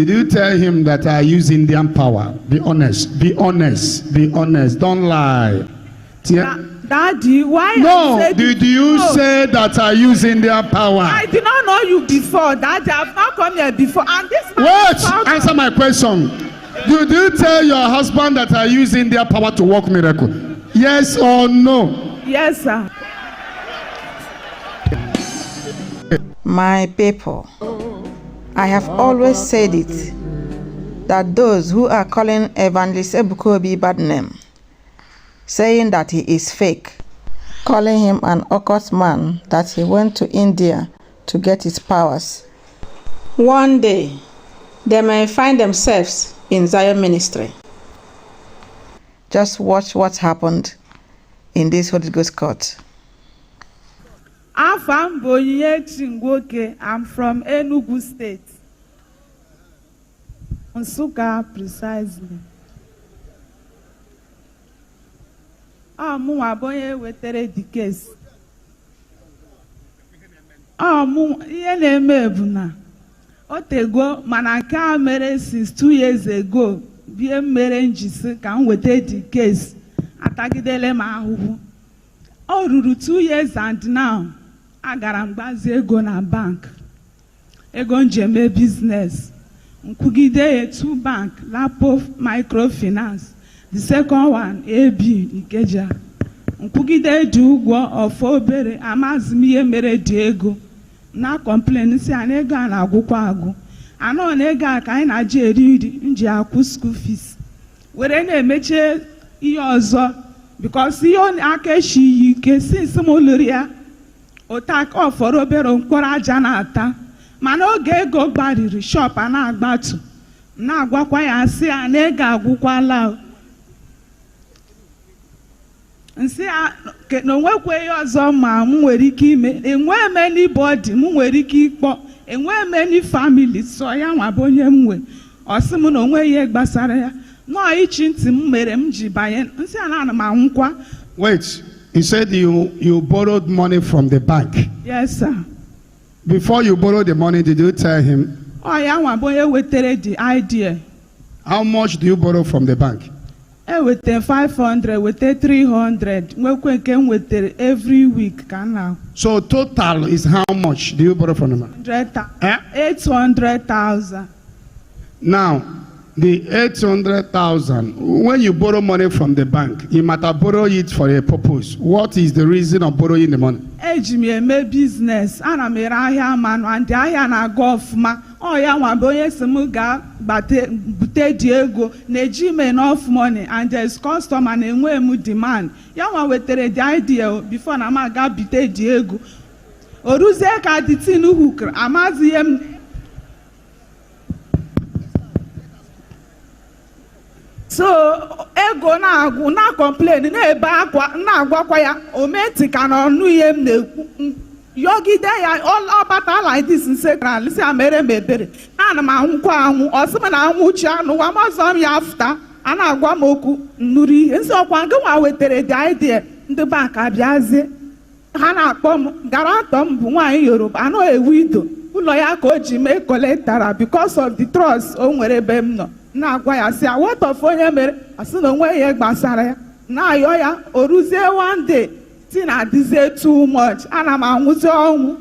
Did you tell him that I use Indian power? Be honest. Be honest. Be honest. Don't lie. Daddy, why? No. Did you say that I use Indian power? I did not know you before. Daddy, I've not come here before. And this man. Wait. Answer my question. Did you tell your husband that I use Indian power to work miracle? Yes or no? Yes, sir. My people, I have always said it, that those who are calling Evangelist Ebuka Obi bad name, saying that he is fake, calling him an occult man, that he went to India to get his powers, one day they may find themselves in Zion ministry. Just watch what happened in this Holy Ghost court. I'm from Enugu State. Nsukka precisely. Mụ abonye wetere the case. Mụ ihe na-eme bụ na otego mana nke a mere since 2 years ago bie mere njisi ka m wete the case atagidele m ahụhụ. O ruru 2 years and now agara m gbazie ego na bank. Ego njeme business. Nkwugide 2 bank, Lapo Microfinance. The second one, AB Ikeja. Nkwugide dị ụgwọ of obere amazi m ihe mere dị ego. Na complain si ana ego a na-agwụkwa agwụ. Anọ na ego a ka anyị na-aji eri nji akwụ school fees. Were na-emeche ihe ọzọ because ihe aka eshi ike since m lụrụ ya. Otaka ọfọrọ obere mkpọrọ aja na-ata. Mana oge ego gbariri shop a na-agbatu. Na-agwakwa ya asị a na ego agwụkwala. Nsị a na onwekwe ihe ọzọ ma m nwere ike ime. Enwe anybody m nwere ike ịkpọ. Enwe many family so ya nwa bụ onye m nwe. Ọ sị m na onwe ihe gbasara ya. Nọ ichi ntị m mere m ji banye. Nsị a na m anwụkwa. Wait. You said you borrowed money from the bank. Yes, sir. Before you borrowed the money, did you tell him? Oh, yeah, the idea. How much do you borrow from the bank? With 500, with 300, we every week. So total is how much do you borrow from the bank? 800,000. Now, the 800,000, when you borrow money from the bank, you might have borrowed it for a purpose. What is the reason of borrowing the money? Ejime business, ana mere ahịa manu and ahịa na go ofuma. Oh ya nwa bụ onye si m ga bute di ego na ejime enough money and there is customer na enwe m demand. Ya nwa wetere the idea before na ma ga bute di ego. Oruzie ka the tin hook amazi em. So ego na-agwụ na complain na-ebe akwa na-agwakwa ya ometi ka na ọnụ ihe m na-ekwu yogide ya ọbata like this nsekral si amere m ebere ana m anwụkwa anwụ ọsị m na anwụchi anụ wa mazọ m ya afta a na-agwa m okwu nnuru ihe nsị ọkwa nke nwa wetere the idea ndị bank abịazie ha na-akpọ m gara atọ m bụ nwaanyị Yoruba anọ ewu ido ụlọ ya ka o ji mee koletara because of the trust o nwere ebe m nọ. Na-agwa ya si what of onye mere asị na onwe ihe gbasara ya na-ayọ ya oruzie one day ti na-adịzie too much ana m anwụzi ọnwụ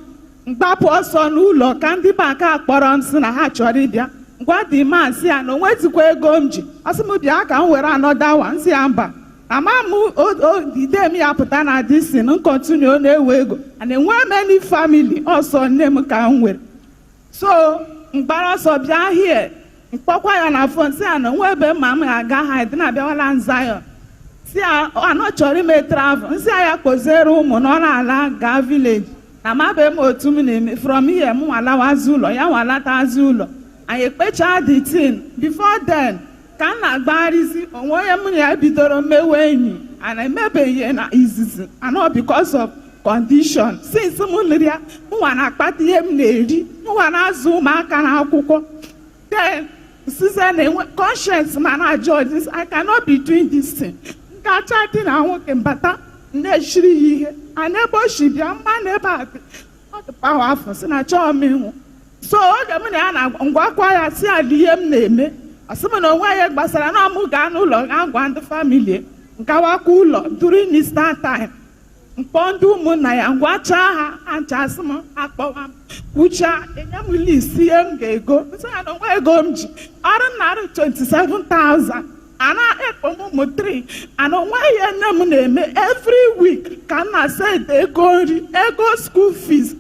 mgbapụ ọsọ n'ụlọ ka ndị bank akpọrọ m sị na ha chọrọ ịbịa ngwa dị man si ya na onwezikwa ego m ji asị m bịa ka m were another one si ya mba ama m ide m ya pụta na disin continue na-ewe ego and enwe many family ọsọ nne m ka m nwere so mgbara ọsọ bịa here mkpọkwa ya na phone si ya na nwa ebe mma m ga-aga ha dị na-abịawala Zion si ya anọ chọrọ ime travel si ya kpozere ụmụ nọ n'ala gaa village na mabe m otu m na-eme from here m nwalawazi ụlọ ya nwalatazi ụlọ anyị ekpecha the tin before then ka m na-agbagharịzi onwe onye m na ya bidoro mmewe enyi ana emebeghị na izizi anọ because of condition since m lụrụ ya mụnwa na-akpata ihe m na-eri mụnwa na-azụ ụmụaka na akwụkwọ then conscience man judge this I cannot be doing this thing. Nkacha na nwoke mbata na-eshiri ihe anebo shibia mma na ebe a not the powerful si na chọọ m ịnwụ so oge m na ya na-ngwakwa ya si ali ihe m na-eme asị m na onwe ya gbasara na ọmụ gaa n'ụlọ ga gwa ndị famili nkawakwa ụlọ during Easter time mkpọ ndị ụmụnna ya ngwachaa ha anchasị m akpọwa m kwucha enye m list ihe m ga-ego nsị ya na onwe ego m ji ọrụ narị 27,000 ana ekpo m ụmụ 3 ana onwe ihe nne m na-eme every week ka m na-set ego nri ego school fees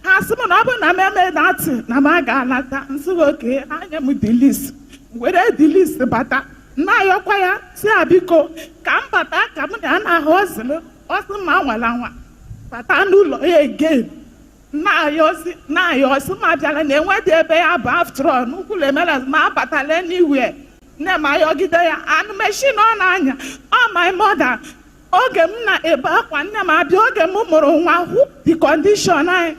ha sị m na ọ bụ na m eme dati na m ga-alata nsị oke anya m the list were the list bata na-ayọkwa ya si abiko ka m bata ka m na ya na-ahụ ọsị ma nwala nwa bata n'ụlọ ya again na-ayọsi ma bịara na enwedị ebe ya bụ after all n'ukwulu emela ma abatala anywhere nne m ayọgide ya anụ mechin ọ na-anya my mother oge m na-ebe akwa nne m abịa oge m mụrụ nwa hụ the condition anyị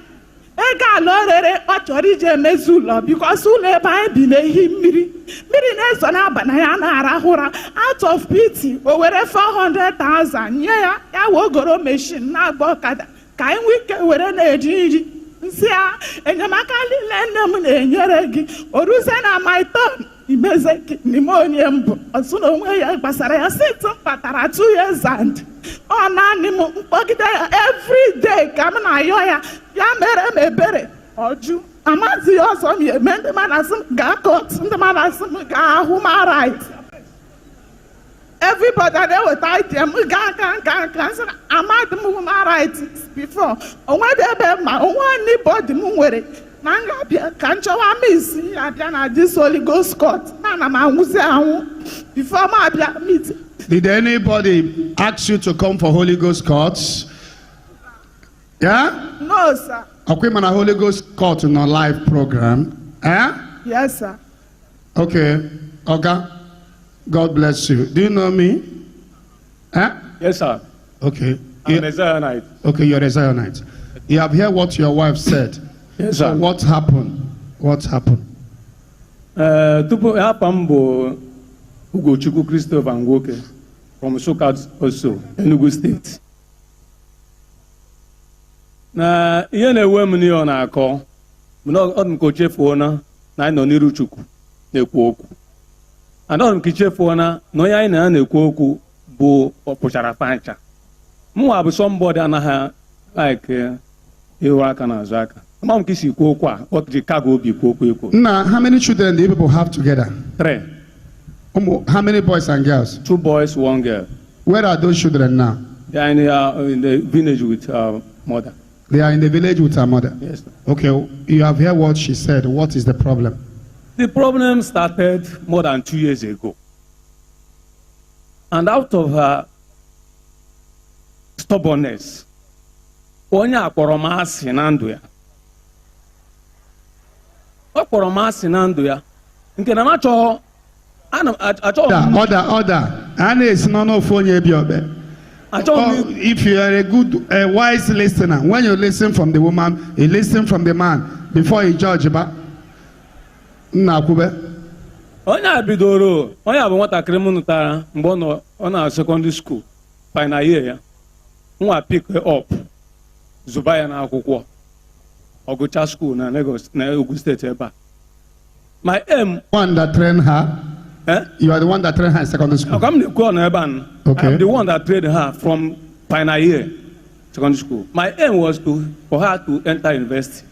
ego ala orere ọ chọrọ ije emezi ụlọ bikos ụlọ ebe anyị bi na-ehi mmiri na-ezo n'abalị ya na-arahụ ụra out of pity o were 400,000 nye ya wogoro meshin na-agba ọkada ka anyị nwee ike were na-eji nri nsị ya enyemaka niile nne m na-enyere gị o ruzie na my turn imeze n'ime onye mbụ ọsụ na onwe ya gbasara ya sit m kpatara 2 years and ọ naanị m mkpọgide ya every day ka m na-ayọ ya ya mere m ebere ọjụ amazi ya ọzọ m eme ndị mmadụ asị m gaa kot ndị mmadụ asị m gaa human rights everybody na-eweta item gaa nka nsị amadị m human rights before onwedị ebe ma onwe anybody m nwere na m ga-abịa ka nchọwa m isi ya bịa na this Holy Ghost court na m anwụzi anwụ before m abịa meet. Did anybody ask you to come for Holy Ghost courts? Yeah? No, sir. Okay, man, a Holy Ghost court in our live program. Eh? Yes, sir. Okay. Okay. God bless you. Do you know me? Eh? Yes, sir. Okay. I'm a Zionite. Okay, you're a Zionite. You have heard what your wife said. Yes, So sir. what happened? What happened? Tupu hapa mbo Ugochukwu Christopher Nwoke from Soka also, Enugu State. Na ihe na-ewe m n'ihe ọ na-akọ ọ dị m ka o chefuo na anyị nọ n'iru Chukwu na-ekwu okwu. Anọrọ m ka chefuo na onye anyị na-ekwu okwu bụ ọpụchara pancha. Mụnwa bụ somebody anaghị like ịhụ aka n'azụ aka. Ama m ka isi kwuo okwu a ọ ji kago obi kwuo okwu ekwu. Now, how many children do you people have together? 3. How many boys and girls? 2 boys, 1 girl. Where are those children now? They are in the village with her mother. They are in the village with her mother. Yes, sir. Okay, you have heard what she said. What is the problem? The problem started more than 2 years ago. And out of her stubbornness, onye akpọrọ m asị na ndụ ya. Ọ kpọrọ m asị na ndụ ya. Nke na m achọghị Order. If you are a wise listener, when you listen from the woman, you listen from the man before you judge. Onye a bidoro, onye a bụ nwatakịrị m nụtara mgbe ọ na secondary school, final year ya. Nwa pick up, zụba ya n'akwụkwọ. Ọgụcha school na Lagos, na Ogun State ebe a. My aim. One that trained her. Eh? You are the one that trained her in secondary school. Okay. I'm the one that trained her from final year secondary school. My aim was for her to enter university.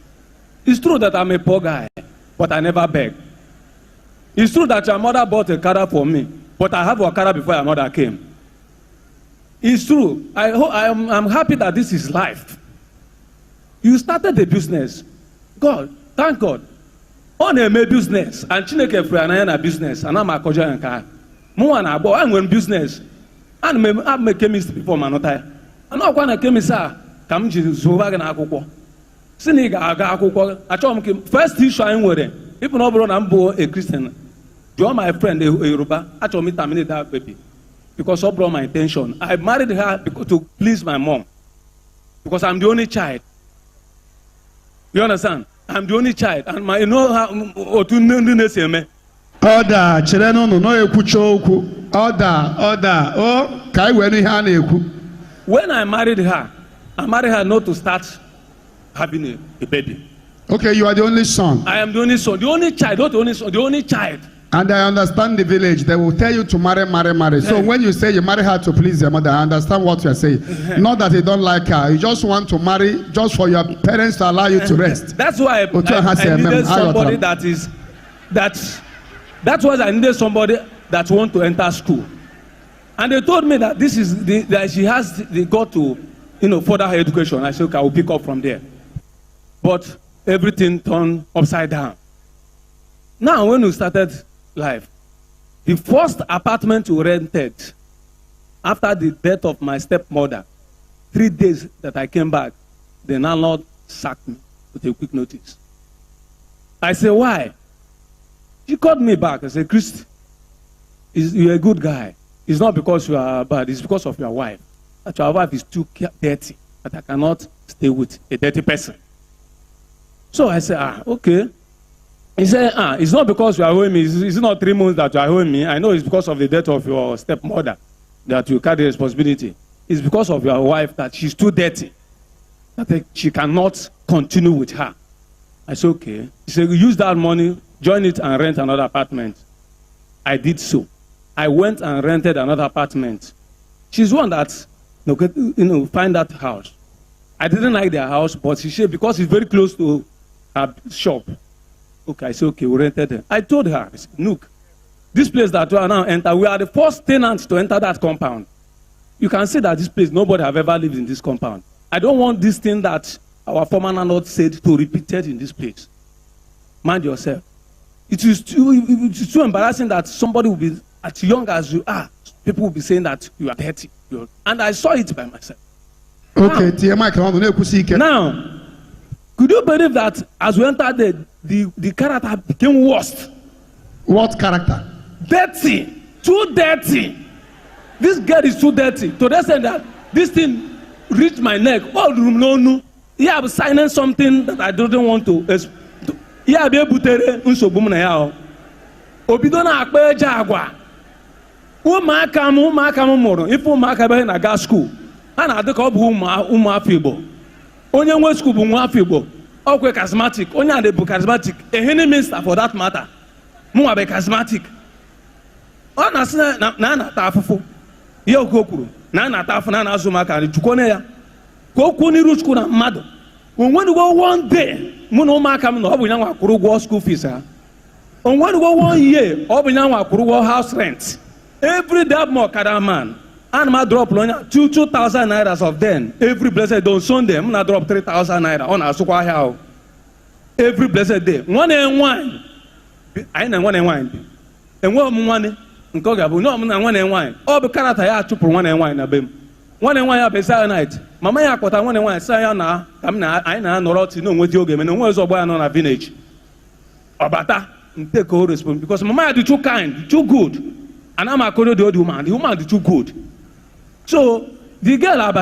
It's true that I'm a poor guy, but I never beg. It's true that your mother bought a car for me, but I have a car before your mother came. It's true. I'm happy that this is life. You started the business. God, thank God. On a business and Chineke free business and I'm a koja and car. More and I went business and I'm a chemist before my notary. I'm not going to chemist, come to Zuvagan Akuko. Siniga Akuko, I told him first issue I'm wearing. People know I'm a Christian. You're my friend, a Yoruba. I told me terminate that baby because I brought my intention. I married her to please my mom because I'm the only child. You understand? I'm the only child, and my Order, Oh, Kai when I married her not to start having a baby. Okay, you are the only son. I am the only son, the only child, not the only son, the only child. And I understand the village. They will tell you to marry. So when you say you marry her to please your mother, I understand what you are saying. Not that you don't like her. You just want to marry just for your parents to allow you to rest. That's why I needed somebody that's why I needed somebody that want to enter school. And they told me that this is that she has the got to, further her education. I said, okay, I will pick up from there. But everything turned upside down. Now, when we started life, the first apartment we rented after the death of my stepmother, 3 days that I came back, the landlord sacked me with a quick notice. I said, why? She called me back. I said, Christy, you're a good guy. It's not because you are bad, it's because of your wife. That your wife is too dirty, that I cannot stay with a dirty person. So I said, okay. He said, it's not because you are owing me. It's not 3 months that you are owing me. I know it's because of the death of your stepmother that you carry responsibility. It's because of your wife that she's too dirty, that she cannot continue with her. I said, okay. He said, use that money, join it and rent another apartment. I did so. I went and rented another apartment. She's one that, find that house. I didn't like their house, but she said, because it's very close to her shop. Okay, I said, okay, we rented it. I told her, I said, look, this place that we are now enter, we are the first tenants to enter that compound. You can see that this place, nobody have ever lived in this compound. I don't want this thing that our former landlord said to repeat it in this place. Mind yourself. It is too embarrassing that somebody will be, as young as you are, people will be saying that you are dirty. And I saw it by myself. Okay, now, could you believe that as we entered the character became worse? What character? Dirty. Too dirty. This girl is too dirty. To the extent that this thing reached my neck. All room no. Yeah, I'm signing something that I didn't want to. Yeah, be able to unsobum na ya. Obido na akpa jagwa. Ụmụaka m mụrụ ife ụmụaka be na gas school. Ha na-adị ka ọ bụ ụmụ afọ Igbo. Onye nwe school bụ nwa afọ Igbo. Okwe charismatic. Onye ade bụ charismatic. Any minister for that matter. Mụ be charismatic. Ọ na-asị na na-ata afụfụ. Ihe okwu kwuru na na-ata afụ na na-azụ maka ri chukone ya. Ka okwu n'iru Chukwu na mmadụ. When we go one day, mụ na ụmụaka m na ọ bụ ya nwa kwụrụ ụgwọ school fees ha. When we go 1 year, ọ bụ ya nwa kwụrụ ụgwọ house rent. Every day more kada man. And my drop 2,000 naira of them. Every blessed day on Sunday, I'm not drop 3,000 naira on Asukwa Hill. Every blessed day. One and wine. I know one and wine. And one money. No, I'm one and wine. All the character I have to put one and wine. One and wine up a night. Mama Yakota one and wine. Sayana, I'm not, I know not to know what you game and no one's on a village. Obata, take all responsibility because Mama is too kind, too good. And I'm a code the old woman. The woman is too good. So the girl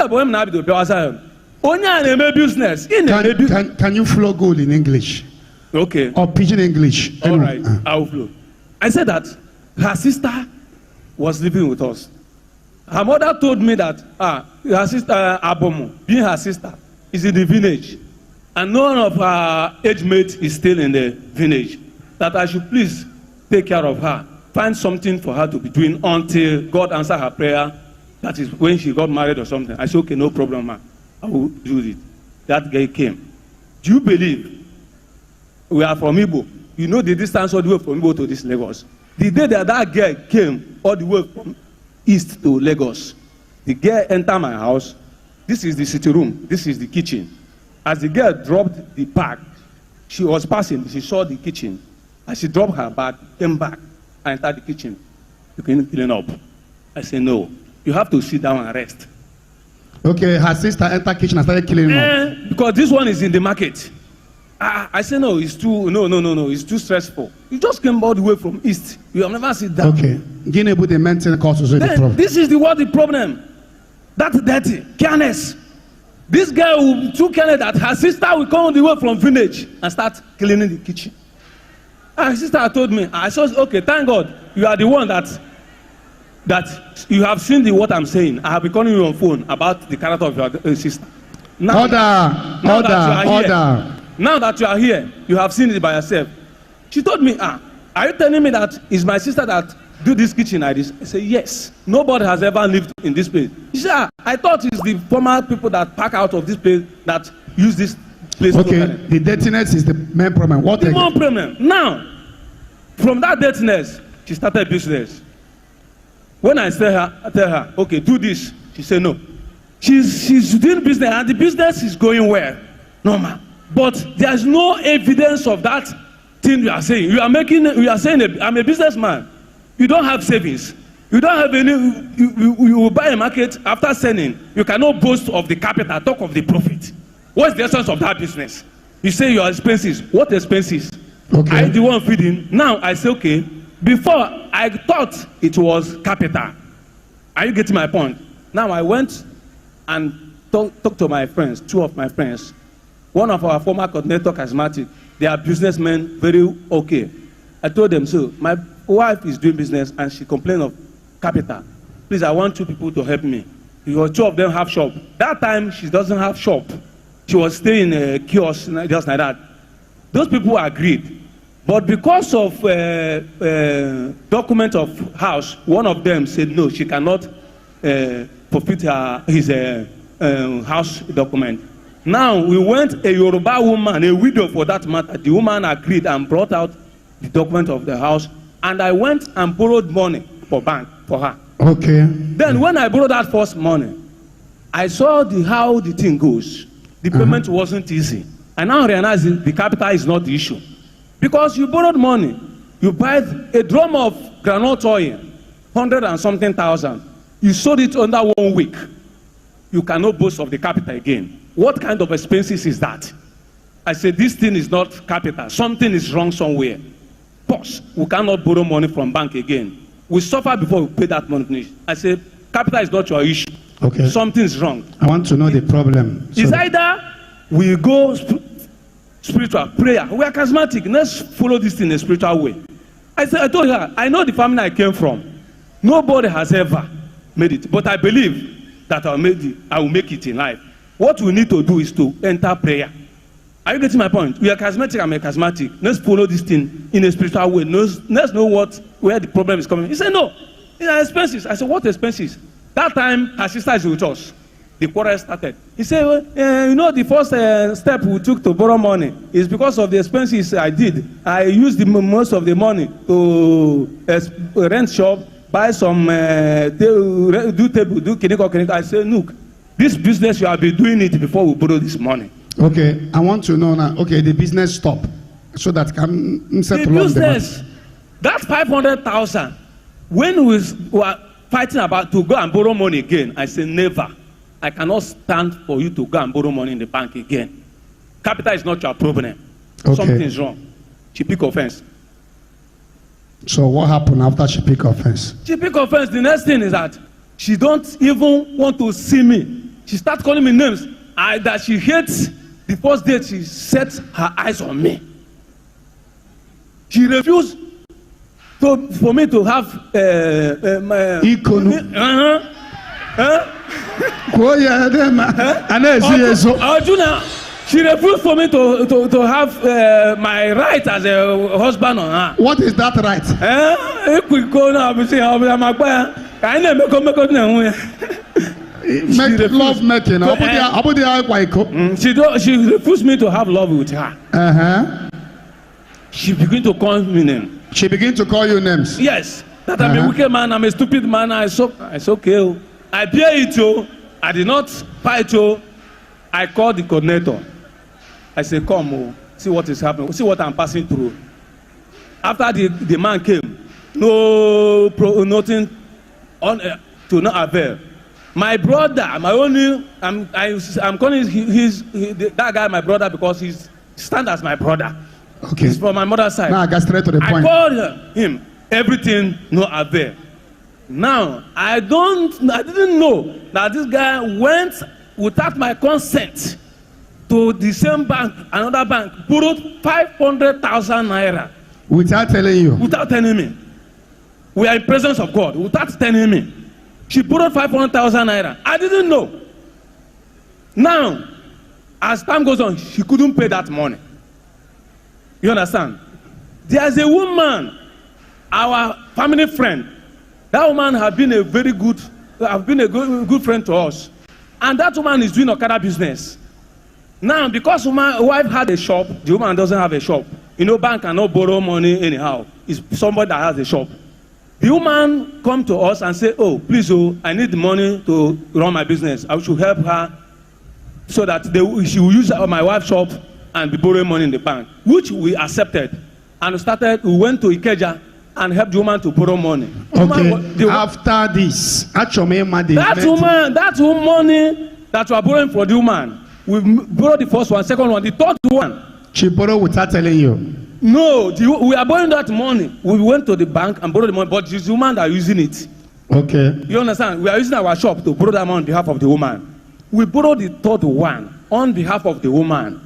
boy na be the person. Onya na business. Can you flow good in English? Okay. Or pidgin English? All right, I will flow. I said that her sister was living with us. Her mother told me that her sister Abomo, being her sister, is in the village, and none of her age mates is still in the village. That I should please take care of her, find something for her to be doing until God answer her prayer. That is when she got married or something. I said, okay, no problem, man. I will do it. That guy came. Do you believe? We are from Igbo. You know the distance all the way from Igbo to this Lagos. The day that girl came all the way from east to Lagos, the girl entered my house. This is the sitting room. This is the kitchen. As the girl dropped the bag, she was passing. She saw the kitchen. As she dropped her bag, came back and entered the kitchen. You can clean up. I said, no. You have to sit down and rest. Okay, her sister entered kitchen and started killing her. Because this one is in the market. I said, no, it's too, no, it's too stressful. You just came all the way from east. You have never sit down. Okay. Being able to maintain causes the problem. This is the problem. That's dirty, careless. This girl will too careless that her sister will come all the way from village and start cleaning the kitchen. Her sister told me, I said, okay, thank God, you are the one that you have seen what I'm saying. I have been calling you on phone about the character of your sister. Order. now that you are here, you have seen it by yourself. She told me, are you telling me that it's my sister that do this kitchen like this? I said, yes. Nobody has ever lived in this place. She said, I thought it's the former people that pack out of this place that use this place. Okay, the dirtiness is the main problem. What the main problem. Now, from that dirtiness, she started business. When I tell her, okay, do this, she said no. She's doing business and the business is going well, normal. But there's no evidence of that thing you are saying. You are saying I'm a businessman. You don't have savings. You don't have any. You will buy a market after selling. You cannot boast of the capital, talk of the profit. What's the essence of that business? You say your expenses. What expenses? Okay. I the one feeding. Now I say okay. Before I thought it was capital. Are you getting my point? Now I went and talked to my friends, 2 of my friends. One of our former coordinator, charismatic. They are businessmen, very okay. I told them, so my wife is doing business and she complained of capital. Please, I want 2 people to help me. Because 2 of them have shop. That time, she doesn't have shop. She was staying in a kiosk, just like that. Those people agreed. But because of document of house, one of them said no, she cannot forfeit his house document. Now, we went a Yoruba woman, a widow for that matter. The woman agreed and brought out the document of the house. And I went and borrowed money for bank for her. Okay. Then when I borrowed that first money, I saw how the thing goes. The payment wasn't easy. I now realize the capital is not the issue. Because you borrowed money, you buy a drum of groundnut oil, 100 and something thousand. You sold it under 1 week. You cannot boast of the capital again. What kind of expenses is that? I said, this thing is not capital. Something is wrong somewhere. Pause. We cannot borrow money from bank again. We suffer before we pay that money. I said, capital is not your issue. Okay. Something is wrong. I want to know the problem. It's either we go spiritual prayer. We are charismatic. Let's follow this in a spiritual way. I told her, I know the family I came from. Nobody has ever made it. But I believe that I will make it in life. What we need to do is to enter prayer. Are you getting my point? We are charismatic, I'm a charismatic. Let's follow this thing in a spiritual way. Let's know where the problem is coming. He said, no, it's expenses. I said, what expenses? That time, her sister is with us. The quarrel started. He said, the first step we took to borrow money is because of the expenses I did. I used most of the money to rent shop, buy some, do table, do kiniko. I said, look, this business, you have been doing it before we borrow this money. Okay, I want to know now. Okay, the business stop, so that can settle the business. That 500,000. When we were fighting about to go and borrow money again, I said never. I cannot stand for you to go and borrow money in the bank again. Capital is not your problem. Okay. Something is wrong. She picked offense. So what happened after she picked offense? She picked offense. The next thing is that she don't even want to see me. She starts calling me names. That she hates. The first day she set her eyes on me. She refused for me to have she refused for me to have my right as a husband on her. What is that right? Love making. She refused me to have love with her. She began to call me names. She began to call you names. Yes, that I'm a wicked man, I'm a stupid man. I said okay. I bear it. I did not fight. I called the coordinator. I said, come, see what is happening. See what I'm passing through. After the man came, nothing to no avail. My brother, I'm calling that guy my brother because he's stand as my brother. Okay. He's from my mother's side. Now I got straight to the point. I called him. Everything no avail. Now I didn't know that this guy went without my consent to the same bank, another bank, borrowed 500,000 naira. Without telling you? Without telling me. We are in presence of God. Without telling me. She borrowed 500,000 naira. I didn't know. Now, as time goes on, she couldn't pay that money. You understand? There's a woman, our family friend. That woman has been a very good, good friend to us. And that woman is doing Okada business. Now, because my wife had a shop, the woman doesn't have a shop. You know, bank cannot borrow money anyhow. It's somebody that has a shop. The woman come to us and say, oh, please, oh, I need the money to run my business. I should help her so that she will use my wife's shop and be borrowing money in the bank, which we accepted. And we went to Ikeja and helped the woman to borrow money. Okay, after this, that woman money that we are borrowing for the woman, we borrowed the first one, second one, the third one. She borrowed without telling you? No, we are borrowing that money. We went to the bank and borrowed the money, but it's the woman that are using it. Okay. You understand? We are using our shop to borrow that money on behalf of the woman. We borrowed the third one on behalf of the woman.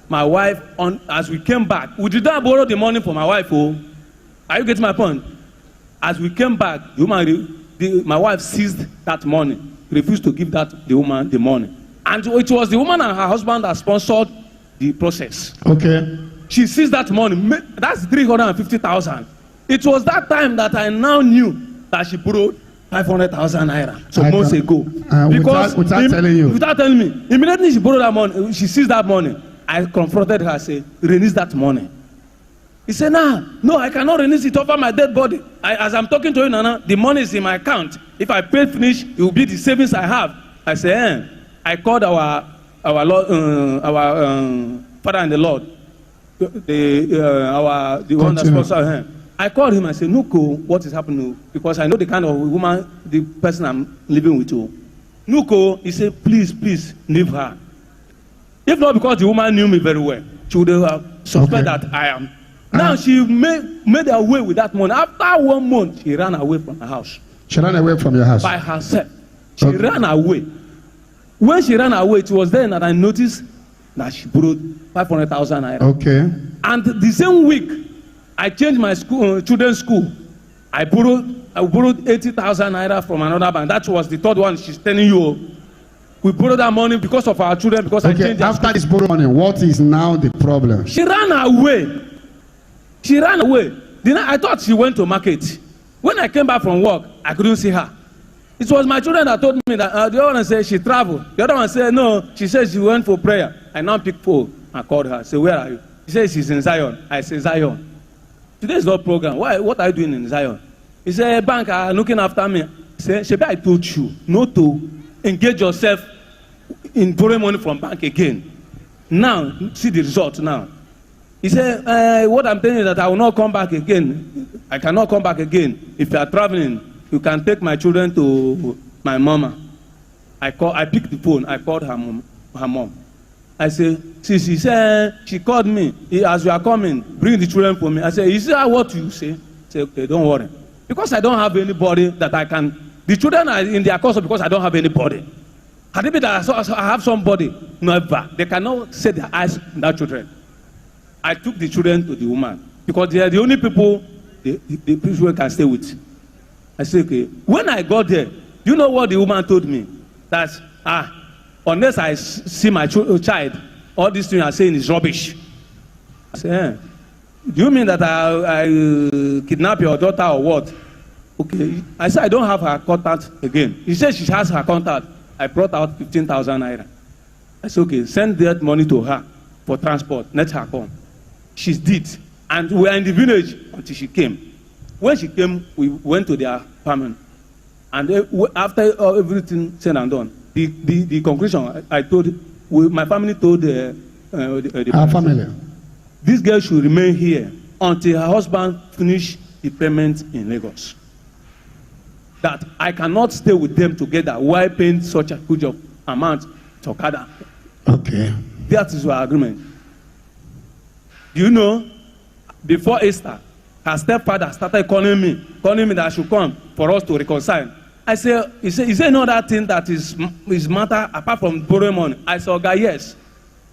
My wife, as we came back, we did not borrow the money for my wife. Oh, are you getting my point? As we came back, my wife seized that money, refused to give the woman the money. And it was the woman and her husband that sponsored the process. Okay. She seized that money. That's 350,000. It was that time that I now knew that she borrowed 500,000 naira some months ago. Because without telling you. Without telling me. Immediately she borrowed that money. She seized that money. I confronted her. I said, release that money. He said, no, I cannot release it over my dead body. As I'm talking to you, Nana, the money is in my account. If I pay finish, it will be the savings I have. I said, I called our Lord, our Father and the Lord, the one that sponsored him. I called him. I said, Nuko, what is happening? Because I know the kind of woman, the person I'm living with. Nuko, he said, please, leave her. If not because the woman knew me very well, she would have suspected that I am. Now she made her way with that money. After 1 month, she ran away from her house. She ran away from your house? By herself. She ran away. When she ran away, it was then that I noticed that she borrowed 500,000 naira. Okay. And the same week, I changed my school, children's school. I borrowed 80,000 naira from another bank. That was the third one she's telling you. We borrowed that money because of our children, because I changed after this borrow money, what is now the problem? She ran away. She ran away. I thought she went to market. When I came back from work, I couldn't see her. It was my children that told me that the other one said she traveled. The other one said no. She said she went for prayer. I now picked phone. I called her. I said, where are you? She said she's in Zion. I said, Zion. Today's not program. What are you doing in Zion? He said, bank are looking after me. I said, Shebi, I told you not to engage yourself in borrowing money from bank again. Now, see the result now. He said, what I'm telling you is that I will not come back again. I cannot come back again. If you are traveling, you can take my children to my mama. I picked the phone. I called her mom. I said, she said, she called me. As you are coming, bring the children for me. I said, is that what you say? I said, okay, don't worry. Because I don't have anybody that I can. The children are in their course because I don't have anybody. Had it been that I have somebody, never. They cannot set their eyes on that children. I took the children to the woman because they are the only people the people can stay with. I said, okay. When I got there, you know what the woman told me? That, unless I see my child, all this thing you are saying is rubbish. I said, do you mean that I kidnap your daughter or what? Okay. I said, I don't have her contact again. He said she has her contact. I brought out 15,000 naira. I said, okay, send that money to her for transport. Let her come. She did. And we were in the village until she came. When she came, we went to their family. And after everything said and done, the conclusion I told, my family told the our family, this girl should remain here until her husband finish the payment in Lagos. That I cannot stay with them together while paying such a huge amount to Okada. Okay. That is our agreement. Do you know, before Easter, her stepfather started calling me that I should come for us to reconcile. I said, is there no other thing that is matter apart from borrowing money? I said, okay, yes.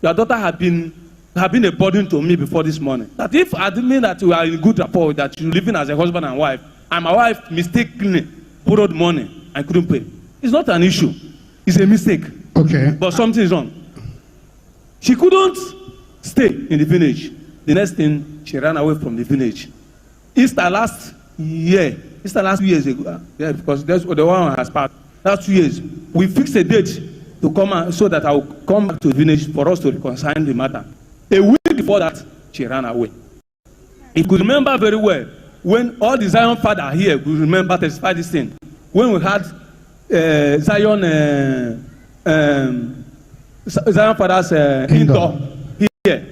Your daughter have been a burden to me before this morning. That if I didn't mean that we are in good rapport, that you're living as a husband and wife, and my wife mistakenly borrowed money and couldn't pay. It's not an issue. It's a mistake. Okay. But something is wrong. She couldn't stay in the village. The next thing, she ran away from the village. Easter last 2 years ago, yeah, because that's the one has passed. Last 2 years, we fixed a date to come so that I will come back to the village for us to reconcile the matter. A week before that, she ran away. If you remember very well, when all the Zion father here will remember testify this thing, when we had Zion father's indoor here,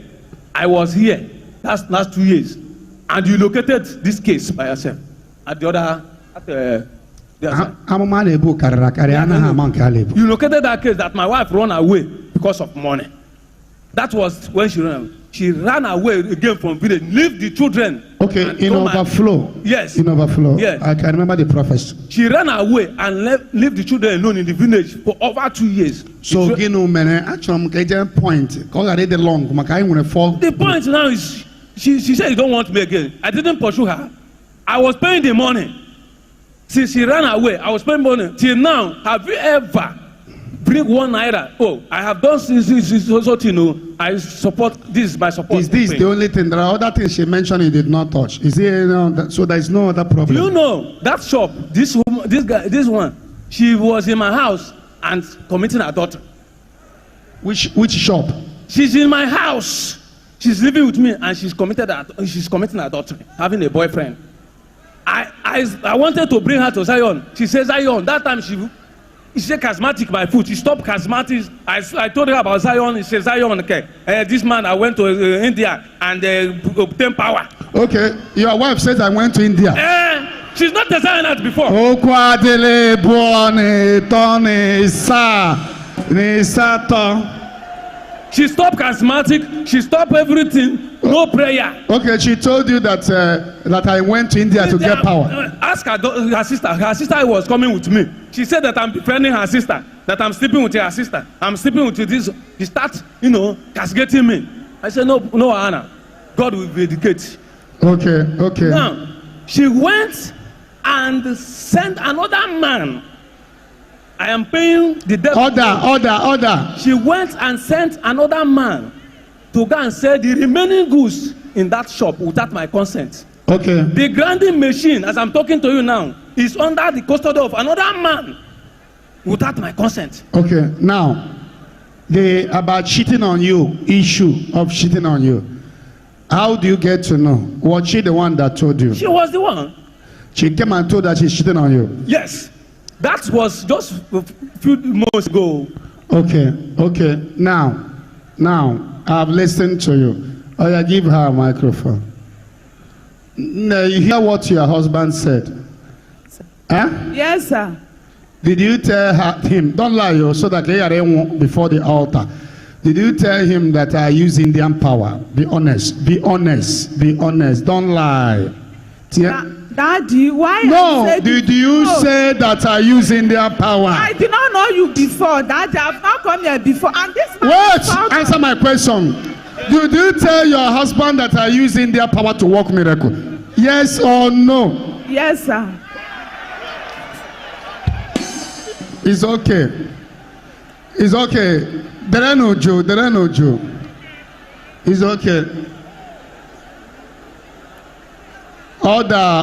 I was here. That's last 2 years, and you located this case by yourself. At the other, you located that case that my wife ran away because of money. That was when she ran away. She ran away again from village, leave the children. Okay, in overflow. Yes. In overflow. Yes. I can remember the prophecy. She ran away and leave the children alone in the village for over 2 years. So, you know, man, actually, point. The point now is, she said, you don't want me again. I didn't pursue her. I was paying the money. Since she ran away, I was paying money. Till now, have you ever bring 1 naira? Oh, I have done this, you know, I support this, my support. Is this the only thing? There are other things she mentioned you did not touch. Is it, so there is no other problem? You know, that shop, this one, she was in my house and committing adultery. Which shop? She's in my house. She's living with me and she's committing adultery, having a boyfriend. I wanted to bring her to Zion. She says Zion. That time she said charismatic by foot. She stopped charismatic. I told her about Zion. She said Zion. Okay, this man, I went to India and obtained power. Okay, your wife says I went to India. She's not a Zionite before. She stopped charismatic. She stopped everything. No prayer. Okay, she told you that that I went to India to get power. Ask her sister. Her sister was coming with me. She said that I'm befriending her sister. That I'm sleeping with her sister. I'm sleeping with this. She starts, castigating me. I said, no, Anna. God will vindicate. Okay. Now, she went and sent another man. I am paying the debt. Order. She went and sent another man to go and sell the remaining goods in that shop without my consent. Okay. The grinding machine, as I'm talking to you now, is under the custody of another man without my consent. Okay. Now, about cheating on you, issue of cheating on you. How do you get to know? Was she the one that told you? She was the one. She came and told that she's cheating on you? Yes. That was just a few months ago. Okay. Now, I've listened to you. I give her a microphone. Now, you hear what your husband said? Huh? Yes, sir. Did you tell him, don't lie, so that they are before the altar? Did you tell him that I use Indian power? Be honest. Don't lie. Daddy, why? No, did you say that I use Indian power? I did not know you before. Daddy, I've not come here before. And this man. Wait, answer my question. Did you tell your husband that I use Indian power to work miracle? Yes or no? Yes, sir. It's okay. There are no Joe. It's okay. Order.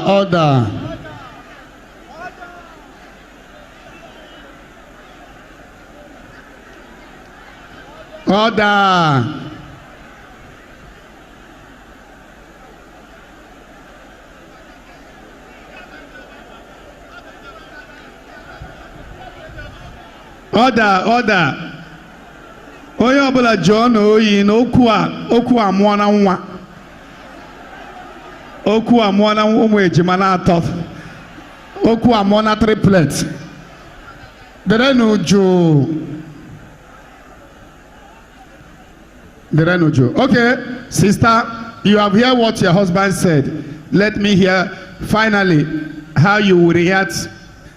Onye ọbụla jụọ na oyi na okwu amụọ na nwa. Okwu amụọ na ụmụ ejima na atọ. Okwu amụọ na triplet. Dere n'uju. Okay, sister, you have heard what your husband said. Let me hear finally how you will react.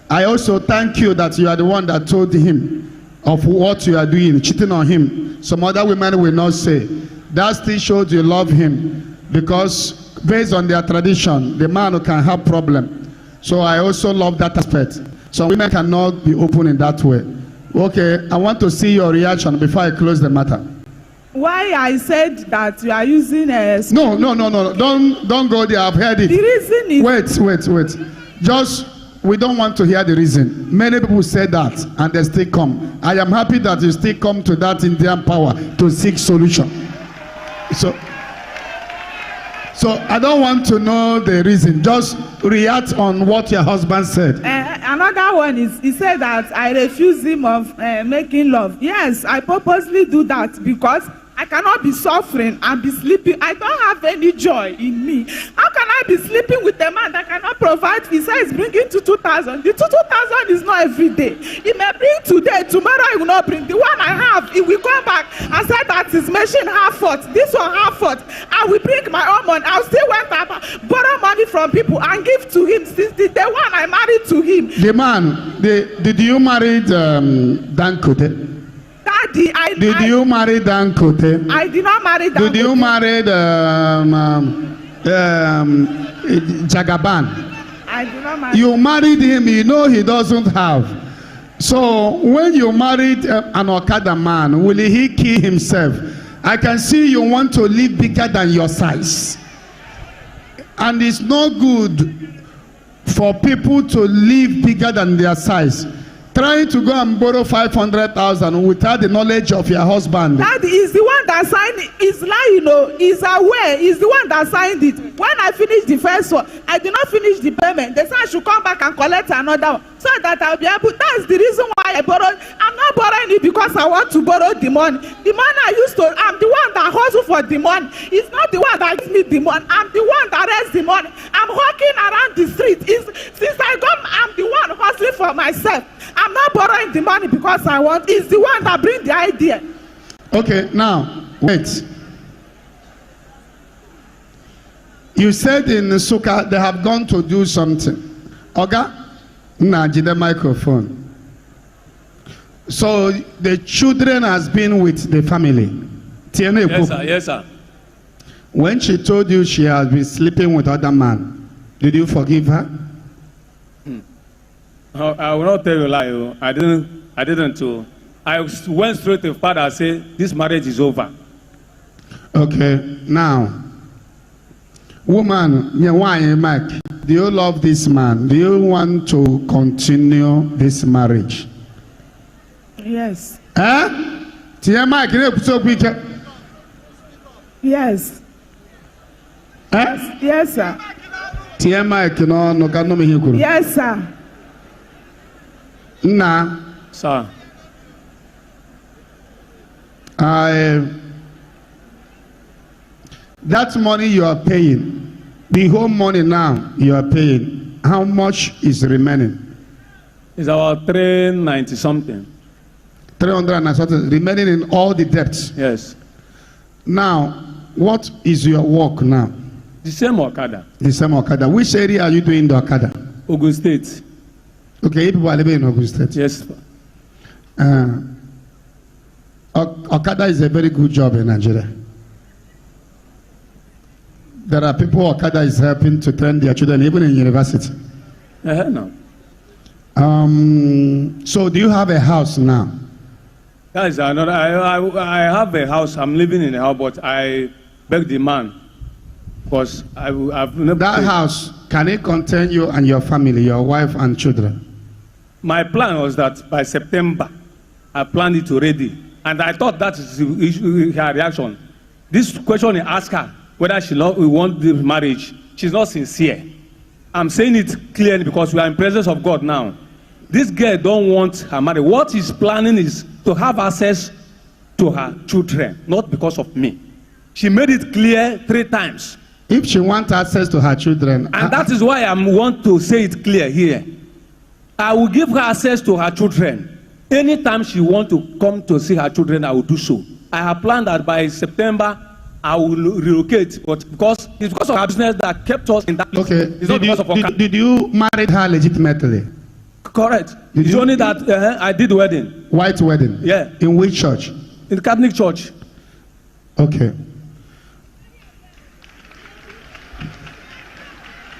I also thank you that you are the one that told him of what you are doing, cheating on him. Some other women will not say. That still shows you love him, because based on their tradition, the man can have problem. So I also love that aspect. Some women cannot be open in that way. Okay, I want to see your reaction before I close the matter. Why I said that you are using a... No. Don't go there. I've heard it. The reason is... Wait. Just, we don't want to hear the reason. Many people say that and they still come. I am happy that you still come to that Indian power to seek solution. So I don't want to know the reason. Just react on what your husband said. Another one is, he said that I refuse him of making love. Yes, I purposely do that because I cannot be suffering and be sleeping. I don't have any joy in me. How can I be sleeping with a man that cannot provide? He says bringing to 2,000. The 2,000 is not every day. He may bring today, tomorrow he will not bring. The one I have, he will come back and say that his machine half fault. This one half fault. I will bring my own money. I still went up, borrow money from people and give to him since the day one I married to him. The man, did you marry Dankote? Did you marry Dankote? I did not marry Dankote. Did you marry Jagaban? I did not marry. You married him, you know he doesn't have. So when you married an Okada man, will he kill himself? I can see you want to live bigger than your size. And it's not good for people to live bigger than their size. Trying to go and borrow 500,000 without the knowledge of your husband. That is the one that signed it. It's like, you know, he's aware. He's the one that signed it. When I finished the first one, I did not finish the payment. They said I should come back and collect another one so that I'll be able. That's the reason why I borrowed. I'm not borrowing it because I want to borrow the money. The money I used to, I'm the one that hustle for the money. It's not the one that gives me the money. I'm the one that raised the money. I'm walking around the street. Since I come, I'm the one hustling for myself. I'm not borrowing the money because I want. It's the one that brings the idea. Okay, now, wait. You said in Suka they have gone to do something. Oga, Naji the microphone. So the children has been with the family. Yes, sir. When she told you she has been sleeping with other man, did you forgive her? I will not tell you a lie. I didn't. I went straight to the father and said, this marriage is over. Okay, now, woman, Mike, do you love this man? Do you want to continue this marriage? Yes. Mike, yes. Yes, sir. Mike, no, yes, sir. Nah. Sir. That money you are paying, the whole money now you are paying, how much is remaining? It's about 390 something. 390 something remaining in all the debts. Yes. Now, what is your work now? The same Okada. The same Okada. Which area are you doing the Okada? Ogun State. Okay, people are living in Ogun State. Yes. Okada is a very good job in Nigeria. There are people Okada is helping to train their children even in university. No. So do you have a house now? That is another. I have a house. I'm living in a house, but I beg the man because I've never. That house, can it contain you and your family, your wife and children? My plan was that by September, I planned it already. And I thought that is her reaction. This question he asked her, whether she want the marriage, she's not sincere. I'm saying it clearly because we are in presence of God now. This girl don't want her marriage. What he's planning is to have access to her children, not because of me. She made it clear 3 times. If she wants access to her children. And that is why I want to say it clear here. I will give her access to her children. Anytime she wants to come to see her children, I will do so. I have planned that by September, I will relocate, but it's because of her business that kept us in that place. Okay. It's not because of did you marry her legitimately? Correct. It's only that I did wedding. White wedding? Yeah. In which church? In the Catholic Church. Okay.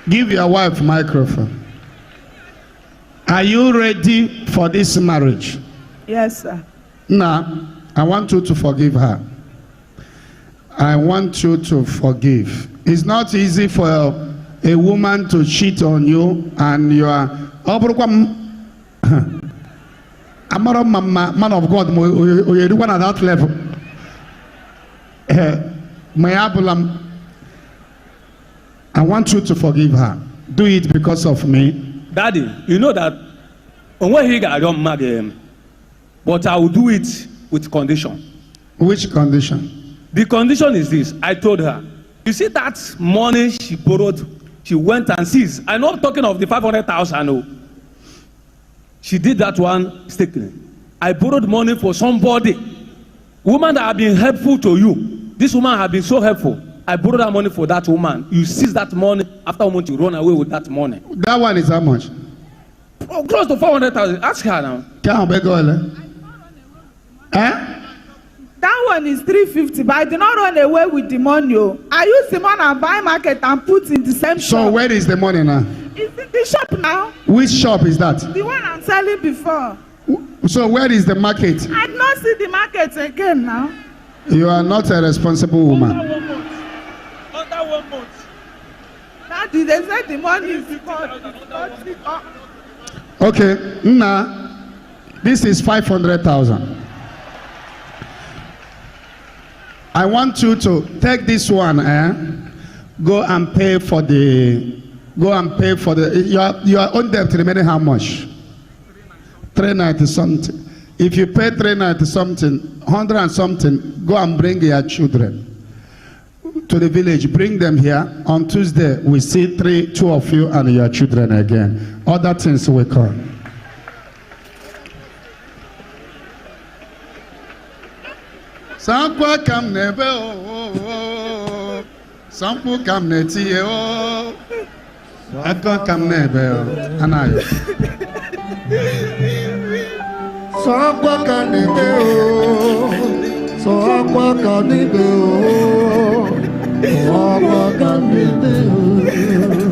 Give your wife microphone. Are you ready for this marriage? Yes, sir. Now, I want you to forgive her. I want you to forgive. It's not easy for a woman to cheat on you and you are I'm not a man of God, you're one at that level. I want you to forgive her. Do it because of me. Daddy, you know that when I don't marry him, but I will do it with condition. Which condition? The condition is this. I told her, you see that money she borrowed, she went and seized. I'm not talking of the 500,000. No. She did that one mistakenly. I borrowed money for somebody. Woman that have been helpful to you. This woman have been so helpful. I borrowed that money for that woman. You seize that money. After a month, you run away with that money. That one is how much? Oh, close to 400,000. Ask her now. That one is 350, but I did not run away with the money. I used the money and buy market and put in the same shop. So where is the money now? It's in the shop now. Which shop is that? The one I'm selling before. So where is the market? I did not see the market again now. You are not a responsible woman. Under 1 month. Daddy, they said the money is gone. Okay, now this is 500,000. I want you to take this one, go and pay for the your own debt remaining how much? 390 something. If you pay 390 something, 100 and something, go and bring your children to the village. Bring them here. On Tuesday, we see two of you and your children again. Other things will come. Sample come never, sample come neti oh, sample come never, anayo. Sample come never oh, sample come never oh, sample come never oh,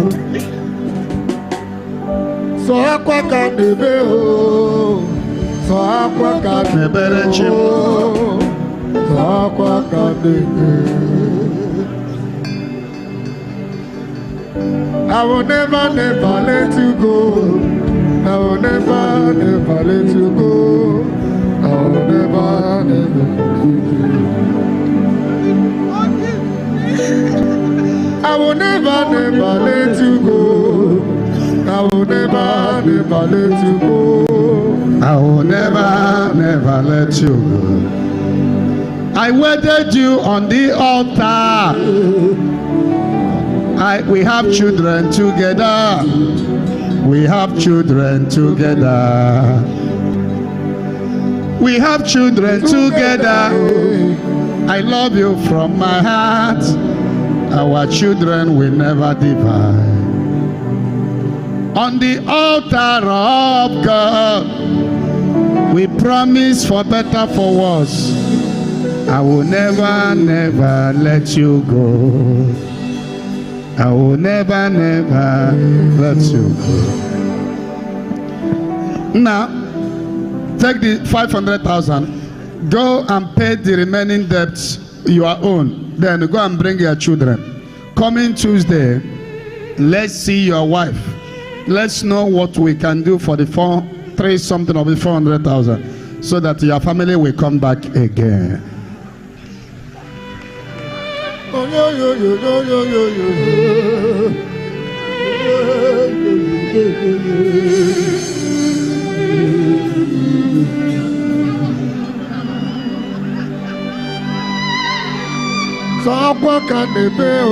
sample come never oh, sample come never oh. I will never, never let you go. I will never, never let you go. I will never, never let you go. I will never, never let you go. I will never, never let you go. I will never, never let you go. I waited you on the altar. We have children together. We have children together. We have children together. I love you from my heart. Our children will never divide. On the altar of God, we promise for better, for worse. I will never, never let you go. I will never, never let you go. Now, take the 500,000. Go and pay the remaining debts your own. Then go and bring your children. Coming Tuesday, let's see your wife. Let's know what we can do for the 3 something of the 400,000, so that your family will come back again. Oh, yo, yo, yo, yo, yo, yo, Sakwa kanebe o,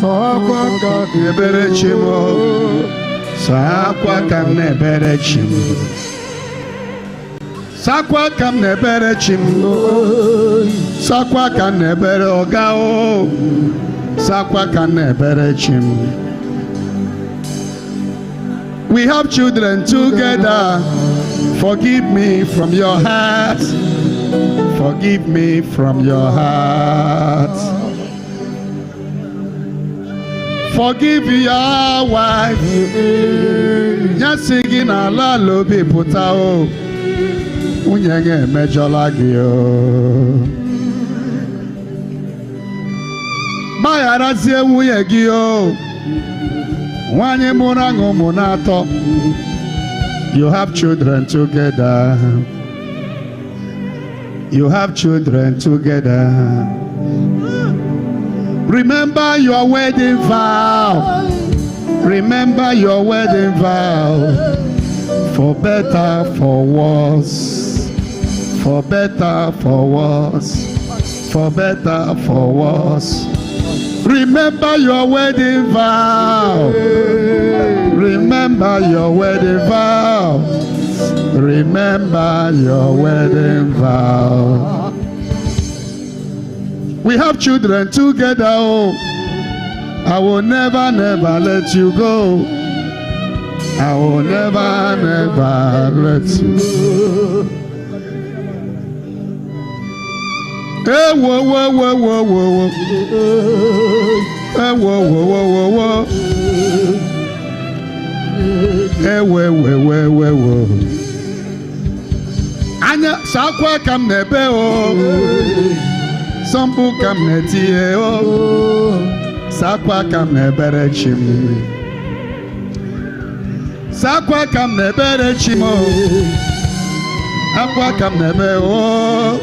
sakwa kanebe chimo, sakwa kanebe chimo, sakwa kanebe chimo, sakwa kanebe ogao, sakwa kanebe chimo. We have children together. Forgive me from your heart. Forgive me from your heart. Forgive your wife. Nyasigi na la lobi putao. Unyenge mejolagio. Mayarazie nwunye gị o. Nwanyị mụrụ aṅụ ụmụ n'atọ. You have children together. You have children together. Remember your wedding vow. Remember your wedding vow. For better, for worse. For better, for worse. For better, for worse. Remember your wedding vow. Remember your wedding vow. Remember your wedding vow. We have children together. Oh, I will never, never let you go. I will never, never let you go. Hey, whoa, whoa, whoa, whoa, whoa, whoa. Hey, whoa, whoa, whoa, whoa, whoa. Hey, whoa, whoa, whoa, whoa, whoa. Anya, sakwa kam nebe o. Sampu kam netie o. Sakwa kam nebere chim. Sakwa kam nebere chim o. Akwa kam nebe o.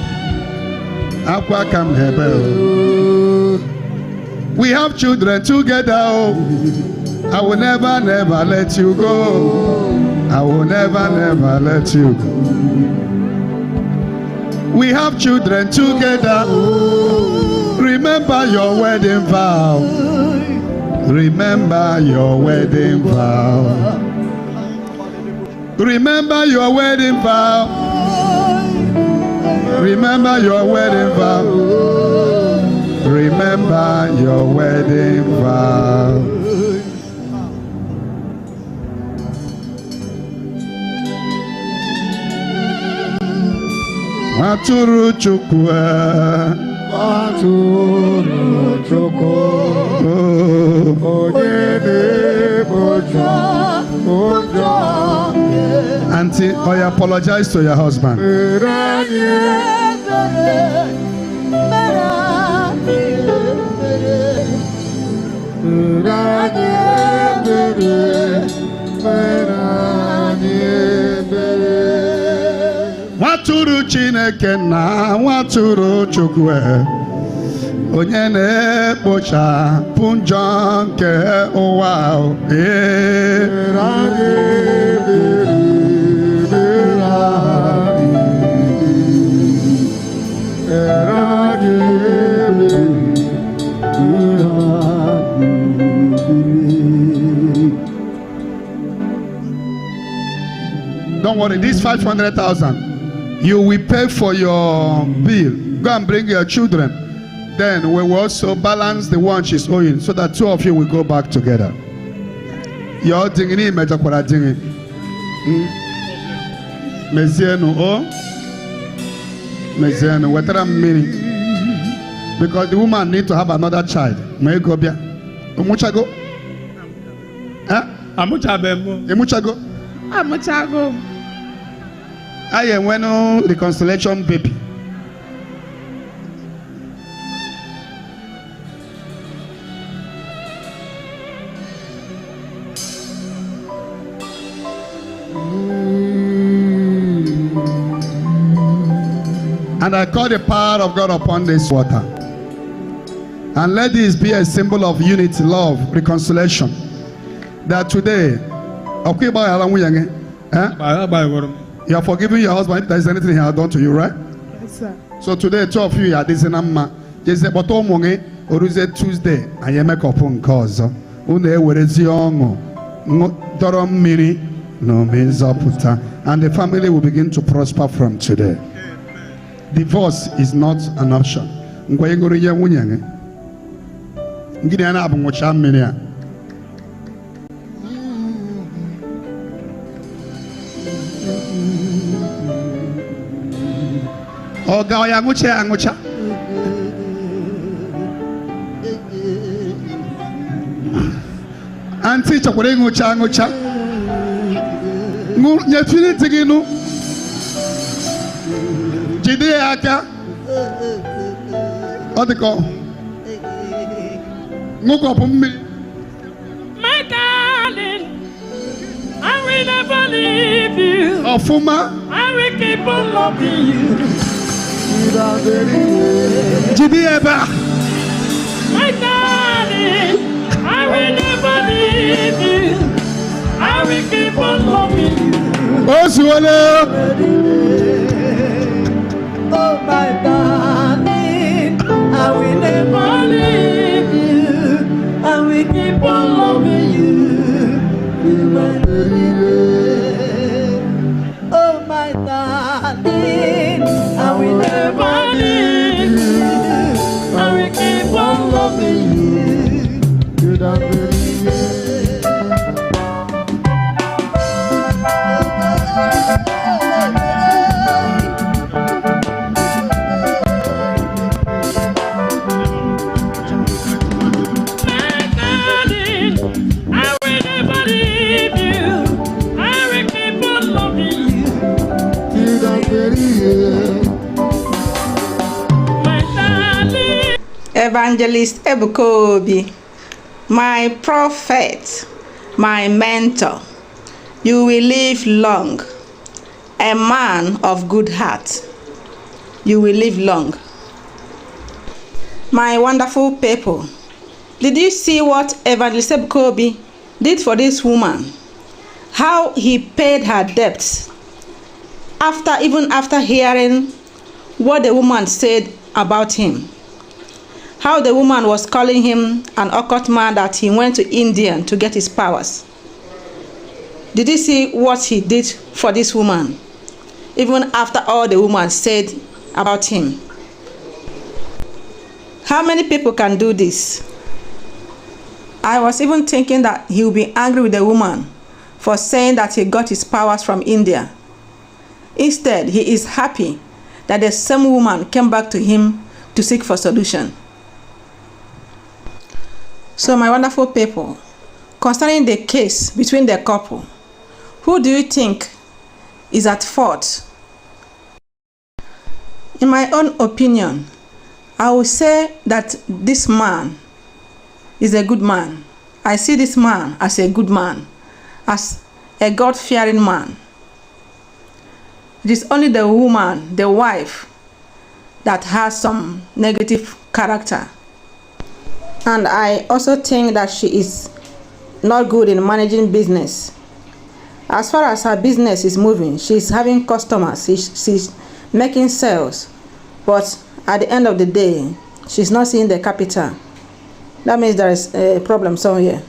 Akwa kam nebe o. We have children together o. I will never, never let you go. I will never, never let you go. We have children together. Remember your wedding vow. Remember your wedding vow. Remember your wedding vow. Remember your wedding vow. Remember your wedding vow. Maturu chukwu, maturu chukwu, onye na-ebocha ụjọ. Auntie, I apologize to your husband. Nwatụrụ Chineke na nwatụrụ Chukwu, onye na-ekpochapụ njọ nke ụwa. Don't worry, this 500,000. You will pay for your bill. Go and bring your children. Then we will also balance the one she's owing so that two of you will go back together. Your dingini mejakwara dingi. Mezienu o. Mezienu wetara mmiri. Because the woman need to have another child. May go bia. Umuchago? Huh? Amuchabemo. Emuchago? Amuchago. I am when the constellation baby. And I call the power of God upon this water. And let this be a symbol of unity, love, reconciliation. That today, you are forgiving your husband if there is anything he has done to you, right? Yes, sir. So today, two of you are this number. Just but Tuesday, I am a couple cause. And the family will begin to prosper from today. Divorce is not an option. Oga oya ngucha. Auntie chakwere ngucha. Nyefili tiginu. Jide aka. Odiko. My darling, I will never leave you. Ofuma. I will keep on loving you. Jibieba. My darling, I will never leave you. I will keep on loving you. Osuole. Oh my darling, I will never leave you. I will keep on loving you. Oh my darling, I will never leave you. I will keep on loving you. Evangelist Ebuka Obi, my prophet, my mentor, you will live long, a man of good heart. You will live long. My wonderful people, did you see what Evangelist Ebuka Obi did for this woman? How he paid her debts even after hearing what the woman said about him. How the woman was calling him an occult man, that he went to India to get his powers. Did you see what he did for this woman, even after all the woman said about him? How many people can do this? I was even thinking that he would be angry with the woman for saying that he got his powers from India. Instead, he is happy that the same woman came back to him to seek for solution. So my wonderful people, concerning the case between the couple, who do you think is at fault? In my own opinion, I will say that this man is a good man. I see this man as a good man, as a God-fearing man. It is only the woman, the wife, that has some negative character. And I also think that she is not good in managing business. As far as her business is moving, she's having customers, she's making sales, but at the end of the day, she's not seeing the capital. That means there is a problem somewhere.